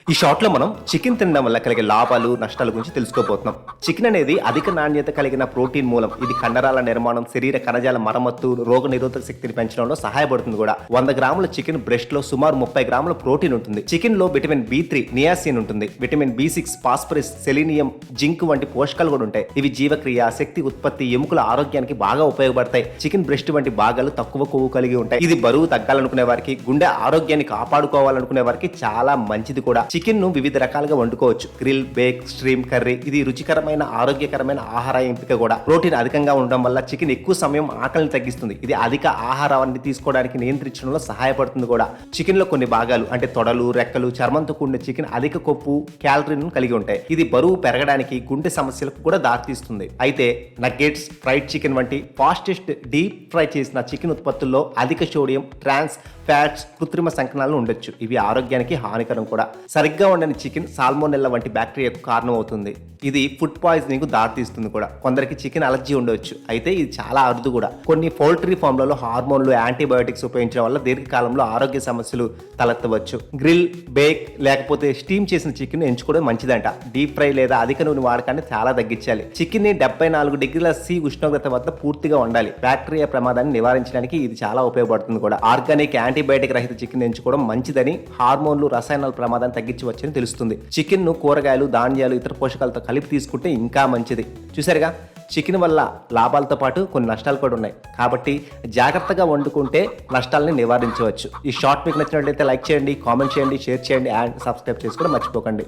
ఈ షార్ట్ లో మనం చికెన్ తినడం వల్ల కలిగే లాభాలు నష్టాల గురించి తెలుసుకోబోతున్నాం. చికెన్ అనేది అధిక నాణ్యత కలిగిన ప్రోటీన్ మూలం. ఇది కండరాల నిర్మాణం, శరీర కణజాల మరమ్మత్తు, రోగ నిరోధక శక్తిని పెంచడంలో సహాయపడుతుంది కూడా. 100 గ్రాముల చికెన్ బ్రెస్ట్ లో సుమారు 30 గ్రాముల ప్రోటీన్ ఉంటుంది. చికెన్ లో విటమిన్ B3, నియాసిన్ ఉంటుంది. Vitamin B6, phosphorus, selenium, zinc వంటి పోషకాలు కూడా ఉంటాయి. ఇవి జీవక్రియ, శక్తి ఉత్పత్తి, ఎముకల ఆరోగ్యానికి బాగా ఉపయోగపడతాయి. చికెన్ బ్రెస్ట్ వంటి భాగాలు తక్కువ కొవ్వు కలిగి ఉంటాయి. ఇది బరువు తగ్గాలనుకునే వారికి, గుండె ఆరోగ్యాన్ని కాపాడుకోవాలనుకునే వారికి చాలా మంచిది కూడా. చికెన్ ను వివిధ రకాలుగా వండుకోవచ్చు. Grill, bake, steam, curry. ఇది రుచికరమైన ఆరోగ్యకరమైన ఆహార ఎంపిక కూడా. ప్రోటీన్ అధికంగా ఉండడం వల్ల చికెన్ ఎక్కువ సమయం ఆకలిని తగ్గిస్తుంది. ఇది అధిక ఆహారాన్ని తీసుకోవడానికి నియంత్రించడంలో సహాయపడుతుంది కూడా. చికెన్ లో కొన్ని భాగాలు అంటే తొడలు, రెక్కలు, చర్మంతో కూడిన చికెన్ అధిక కొవ్వు, క్యాలరీలను కలిగి ఉంటాయి. ఇది బరువు పెరగడానికి, గుండె సమస్యలకు కూడా దారితీస్తుంది. అయితే నగ్గెట్స్, ఫ్రైడ్ చికెన్ వంటి ఫాస్టెస్ట్ డీప్ ఫ్రై చేసిన చికెన్ ఉత్పత్తుల్లో అధిక సోడియం, ట్రాన్స్ ఫ్యాట్స్, కృత్రిమ సంకలనాలు ఉండొచ్చు. ఇవి ఆరోగ్యానికి హానికరం కూడా. సరిగ్గా ఉండని చికెన్ సాల్మోనెల్లా వంటి బ్యాక్టీరియాకు కారణం అవుతుంది. ఇది ఫుడ్ పాయిజనింగ్ కు దారితీస్తుంది కూడా. కొందరికి చికెన్ అలర్జీ ఉండవచ్చు, అయితే ఇది చాలా అరుదు కూడా. కొన్ని పౌల్ట్రీ ఫామ్లలో హార్మోన్లు, యాంటీబయోటిక్స్ ఉపయోగించడం వల్ల దీర్ఘకాలంలో ఆరోగ్య సమస్యలు తలెత్తవచ్చు. గ్రిల్, బేక్ లేకపోతే స్టీమ్ చేసిన చికెన్ ఎంచుకోవడం మంచిదంట. డీప్ ఫ్రై లేదా అధిక నూనె వాడకాన్ని చాలా తగ్గించాలి. చికెన్ ని 74 డిగ్రీల C ఉష్ణోగ్రత వద్ద పూర్తిగా వండాలి. బ్యాక్టీరియా ప్రమాదాన్ని నివారించడానికి ఇది చాలా ఉపయోగపడుతుంది కూడా. ఆర్గానిక్, యాంటీబయాటిక్ రహిత చికెన్ ఎంచుకోవడం మంచిదని, హార్మోన్లు, రసాయనాల ప్రమాదాన్ని తగ్గించవచ్చని తెలుస్తుంది. చికెన్ ను కూరగాయలు, ధాన్యాలు, ఇతర పోషకాలతో కలిపి తీసుకుంటే ఇంకా మంచిది. చూసారుగా, చికెన్ వల్ల లాభాలతో పాటు కొన్ని నష్టాలు కూడా ఉన్నాయి. కాబట్టి జాగ్రత్తగా వండుకుంటే నష్టాలని నివారించవచ్చు. ఈ షార్ట్ మీకు నచ్చినట్లయితే లైక్ చేయండి, కామెంట్ చేయండి, షేర్ చేయండి అండ్ సబ్స్క్రైబ్ చేసుకోవడం మర్చిపోకండి.